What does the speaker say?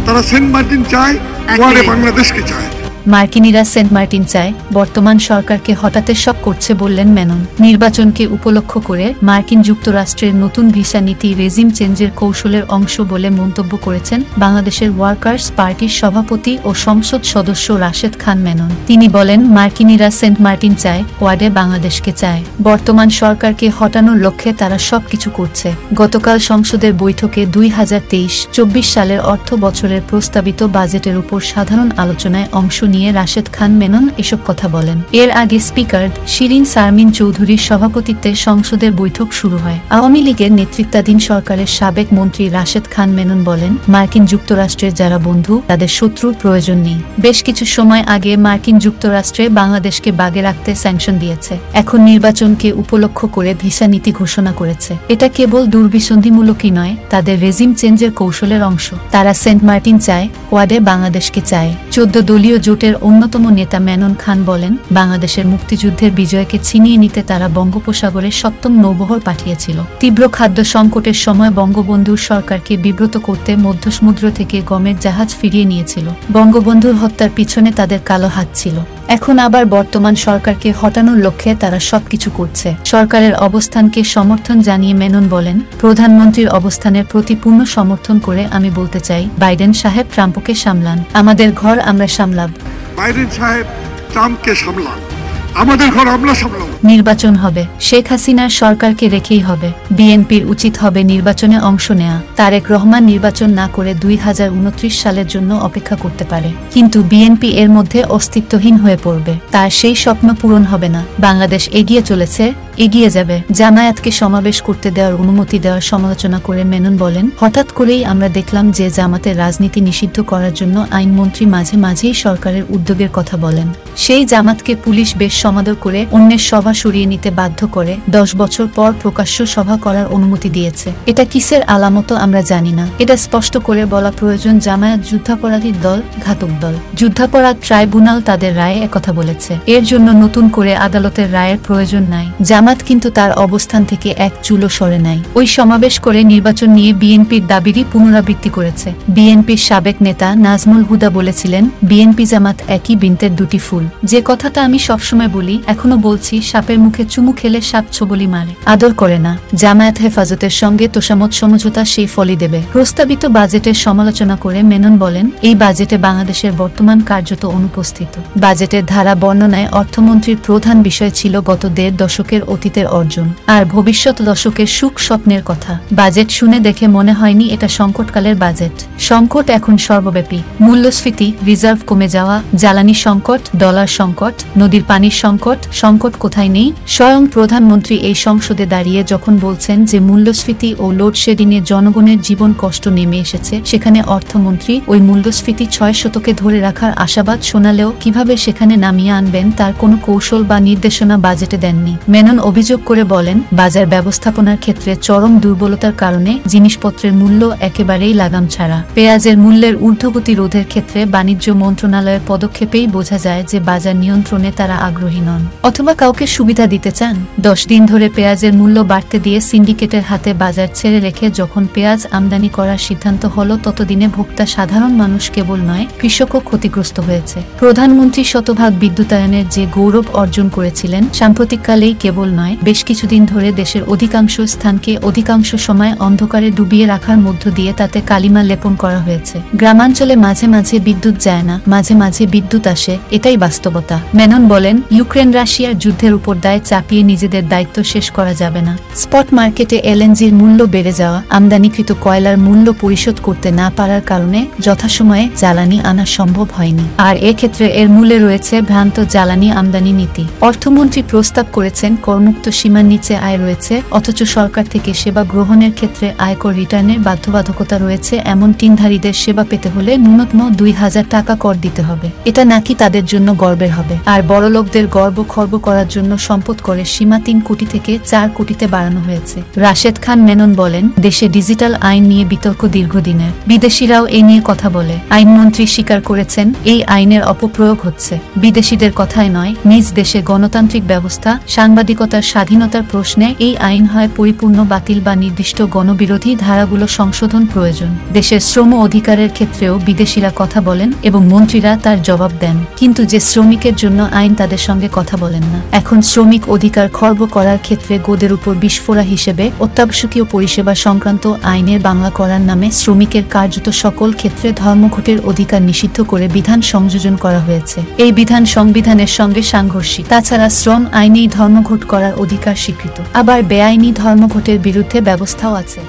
তারা Saint Martin চায়, ওয়ার্ডে বাংলাদেশকে চায়। মার্কিনিরা সেন্ট মার্টিন চায়, বর্তমান সরকারকে হঠাতে শক করছে বললেন মেনন। নির্বাচনকে উপলক্ষ করে মার্কিন যুক্তরাষ্ট্রের নতুন ভিসা নীতি রেজিম চেঞ্জের কৌশলের অংশ বলে মন্তব্য করেছেন বাংলাদেশের ওয়ার্কার্স পার্টির সভাপতি ও সংসদ সদস্য রাশেদ খান মেনন। তিনি বলেন, মার্কিনিরা সেন্ট মার্টিন চায়, ওয়ার্ডে বাংলাদেশকে চায়। বর্তমান সরকারকে হটানোর লক্ষ্যে তারা সবকিছু করছে। গতকাল সংসদের বৈঠকে 2023-24 সালের অর্থ বছরের প্রস্তাবিত বাজেটের উপর সাধারণ আলোচনায় অংশ নিয়ে রাশেদ খান মেনন এসব কথা বলেন। এর আগে স্পিকার শিরিন শারমিন চৌধুরীর সভাপতিত্বে সংসদের বৈঠক শুরু হয়। আওয়ামী লীগের নেতৃত্বাধীন সরকারের সাবেক মন্ত্রী রাশেদ খান মেনন বলেন, মার্কিন যুক্তরাষ্ট্রের যারা বন্ধু তাদের শত্রুর প্রয়োজন নেই। বেশ কিছু সময় আগে মার্কিন যুক্তরাষ্ট্রে বাংলাদেশকে বাগে রাখতে স্যাংশন দিয়েছে। এখন নির্বাচনকে উপলক্ষ করে ভিসা নীতি ঘোষণা করেছে। এটা কেবল দুর্বিসন্ধিমূলকই নয়, তাদের রেজিম চেঞ্জের কৌশলের অংশ। তারা সেন্ট মার্টিন চায়, ওয়ার্ডে বাংলাদেশকে চায়। 14 দলীয় জোটের অন্যতম নেতা মেনন খান বলেন, বাংলাদেশের মুক্তিযুদ্ধের বিজয়কে ছিনিয়ে নিতে তারা বঙ্গোপসাগরে 7ম নৌবহর পাঠিয়েছিল। তীব্র খাদ্য সংকটের সময় বঙ্গবন্ধুর সরকারকে বিব্রত করতে মধ্য সমুদ্র থেকে গমের জাহাজ ফিরিয়ে নিয়েছিল। বঙ্গবন্ধুর হত্যার পিছনে তাদের কালো হাত ছিল। এখন আবার বর্তমান সরকারকে হটানোর লক্ষ্যে তারা সবকিছু করছে। সরকারের অবস্থানকে সমর্থন জানিয়ে মেনন বলেন, প্রধানমন্ত্রীর অবস্থানের প্রতি পূর্ণ সমর্থন করে আমি বলতে চাই, বাইডেন সাহেব ট্রাম্পকে সামলান, আমাদের ঘর আমরা সামলাব। বাইডেন সাহেব ট্রাম্পকে সামলান, আমাদের ঘর আমরা সামলাব। নির্বাচন হবে, শেখ হাসিনার সরকারকে রেখেই হবে। বিএনপির উচিত হবে নির্বাচনে অংশ নেয়া। তারেক রহমান নির্বাচন না করে 2029 সালের জন্য অপেক্ষা করতে পারে, কিন্তু বিএনপি এর মধ্যে অস্তিত্বহীন হয়ে পড়বে। তার সেই স্বপ্ন পূরণ হবে না। বাংলাদেশ এগিয়ে চলেছে, এগিয়ে যাবে। জামায়াতকে সমাবেশ করতে দেওয়ার অনুমতি দেওয়ার সমালোচনা করে মেনন বলেন, হঠাৎ করেই আমরা দেখলাম যে জামাতের রাজনীতি নিষিদ্ধ করার জন্য আইনমন্ত্রী মাঝে মাঝেই সরকারের উদ্যোগের কথা বলেন। সেই জামাতকে পুলিশ বেশ সমাদর করে অন্যের সভা সরিয়ে নিতে বাধ্য করে 10 বছর পর প্রকাশ্য সভা করার অনুমতি দিয়েছে। এটা কিসের আলামত আমরা জানি না। এটা স্পষ্ট করে বলা প্রয়োজন, জামায়াত যুদ্ধাপরাধীর দল, ঘাতক দল। যুদ্ধাপরাধ ট্রাইব্যুনাল তাদের রায়ে একথা বলেছে। এর জন্য নতুন করে আদালতের রায়ের প্রয়োজন নাই। জামাত কিন্তু তার অবস্থান থেকে এক চুলও সরে নাই। ওই সমাবেশ করে নির্বাচন নিয়ে বিএনপির দাবিরই পুনরাবৃত্তি করেছে। বিএনপির সাবেক নেতা নাজমুল হুদা বলেছিলেন, বিএনপি জামাত একই বৃন্তের দুটি ফুল। যে কথাটা আমি সবসময় বলি, এখনো বলছি, সাপের মুখে চুমু খেলে সাপ ছোবলি মারে, আদর করে না। জামায়াত হেফাজতের সঙ্গে তোষামত সমঝোতা সেই ফলই দেবে। প্রস্তাবিত বাজেটের সমালোচনা করে মেনন বলেন, এই বাজেটে বাংলাদেশের বর্তমান কার্যত অনুপস্থিত। বাজেটের ধারা বর্ণনায় অর্থমন্ত্রীর প্রধান বিষয় ছিল গত 1.5 দশকের অতীতের অর্জন আর ভবিষ্যৎ দশকের সুখ স্বপ্নের কথা। বাজেট শুনে দেখে মনে হয়নি এটা সংকটকালের বাজেট। সংকট এখন সর্বব্যাপী। মূল্যস্ফীতি, রিজার্ভ কমে যাওয়া, জ্বালানি সংকট, ডলার সংকট, নদীর পানির সংকট, সংকট কোথায় নেই। স্বয়ং প্রধানমন্ত্রী এই সংসদে দাঁড়িয়ে যখন বলছেন যে মূল্যস্ফীতি ও লোডশেডিংয়ে জনগণের জীবন কষ্ট নেমে এসেছে, সেখানে অর্থমন্ত্রী ওই মূল্যস্ফীতি 6 শতকে ধরে রাখার আশাবাদ শোনালেও কিভাবে সেখানে নামিয়ে আনবেন তার কোনো কৌশল বা নির্দেশনা বাজেটে দেননি। মেনন অভিযোগ করে বলেন, বাজার ব্যবস্থাপনার ক্ষেত্রে চরম দুর্বলতার কারণে জিনিসপত্রের মূল্য একেবারেই লাগাম ছাড়া। পেঁয়াজের মূল্যের ঊর্ধ্বগতি রোধের ক্ষেত্রে বাণিজ্য মন্ত্রণালয়ের পদক্ষেপেই বোঝা যায় যে বাজার নিয়ন্ত্রণে তারা আগ্রহী নন, অথবা কাউকে সুবিধা দিতে চান। 10 দিন ধরে পেঁয়াজের মূল্য বাড়তে দিয়ে সিন্ডিকেটের হাতে বাজার ছেড়ে রেখে যখন পেঁয়াজ আমদানি করার সিদ্ধান্ত হলো, ততদিনে ভোক্তা সাধারণ মানুষ কেবল নয়, কৃষকও ক্ষতিগ্রস্ত হয়েছে। প্রধানমন্ত্রী শতভাগ বিদ্যুতায়নের যে গৌরব অর্জন করেছিলেন, সাম্প্রতিককালেই কেবল নয়, বেশ কিছুদিন ধরে দেশের অধিকাংশ স্থানকে অধিকাংশ সময় অন্ধকারে ডুবিয়ে রাখার মধ্য দিয়ে তাতে কালিমা লেপন করা হয়েছে। গ্রামাঞ্চলে মাঝে মাঝে বিদ্যুৎ যায় না, মাঝে মাঝে বিদ্যুৎ আসে, এটাই বাস্তবতা। মেনন বলেন, ইউক্রেন রাশিয়ার যুদ্ধের উপর দায় চাপিয়ে নিজেদের দায়িত্ব শেষ করা যাবে না। স্পট মার্কেটে এলএনজির মূল্য বেড়ে যাওয়া, আমদানিকৃত কয়লার মূল্য পরিশোধ করতে না পারার কারণে যথাসময়ে জ্বালানি আনা সম্ভব হয়নি। আর এক্ষেত্রে এর মূলে রয়েছে ভ্রান্ত জ্বালানি আমদানি নীতি। অর্থমন্ত্রী প্রস্তাব করেছেন, করমুক্ত সীমার নিচে আয় রয়েছে, অথচ সরকার থেকে সেবা গ্রহণের ক্ষেত্রে আয়কর রিটার্নের বাধ্যবাধকতা রয়েছে। এমন তিনধারীদের সেবা পেতে হলে ন্যূনতম 2000 টাকা কর দিতে হবে। এটা নাকি তাদের জন্য গর্বের হবে। আর বড়লোকদের গর্ব খর্ব করার জন্য সম্পদ করের সীমা 3 কোটি থেকে 4 কোটিতে বাড়ানো হয়েছে। রাশেদ খান মেনন বলেন, দেশে ডিজিটাল আইন নিয়ে বিতর্ক দীর্ঘদিনের, বিদেশিরাও এ নিয়ে কথা বলে। আইনমন্ত্রী স্বীকার করেছেন, এই আইনের অপপ্রয়োগ হচ্ছে। বিদেশিদের কথাই নয়, নিজ দেশে গণতান্ত্রিক ব্যবস্থা, সাংবাদিকতার স্বাধীনতার প্রশ্নে এই আইন হয় পরিপূর্ণ বাতিল বা নির্দিষ্ট গণবিরোধী ধারাগুলো সংশোধন প্রয়োজন। দেশের শ্রম অধিকারের ক্ষেত্রেও বিদেশিরা কথা বলেন এবং মন্ত্রীরা তার জবাব দেন, কিন্তু যে শ্রমিকের জন্য আইন তাদের সঙ্গে কথা বলেন না। এখন শ্রমিক অধিকার খর্ব করার ক্ষেত্রে গোদের উপর বিস্ফোরা হিসেবে অত্যাবশ্যকীয় পরিষেবা সংক্রান্ত আইনের বাংলা করার নামে শ্রমিকের কার্যত সকল ক্ষেত্রে ধর্মঘটের অধিকার নিষিদ্ধ করে বিধান সংযোজন করা হয়েছে। এই বিধান সংবিধানের সঙ্গে সাংঘর্ষিক। তাছাড়া শ্রম আইনেই ধর্মঘট করার অধিকার স্বীকৃত, আবার বেআইনি ধর্মঘটের বিরুদ্ধে ব্যবস্থাও আছে।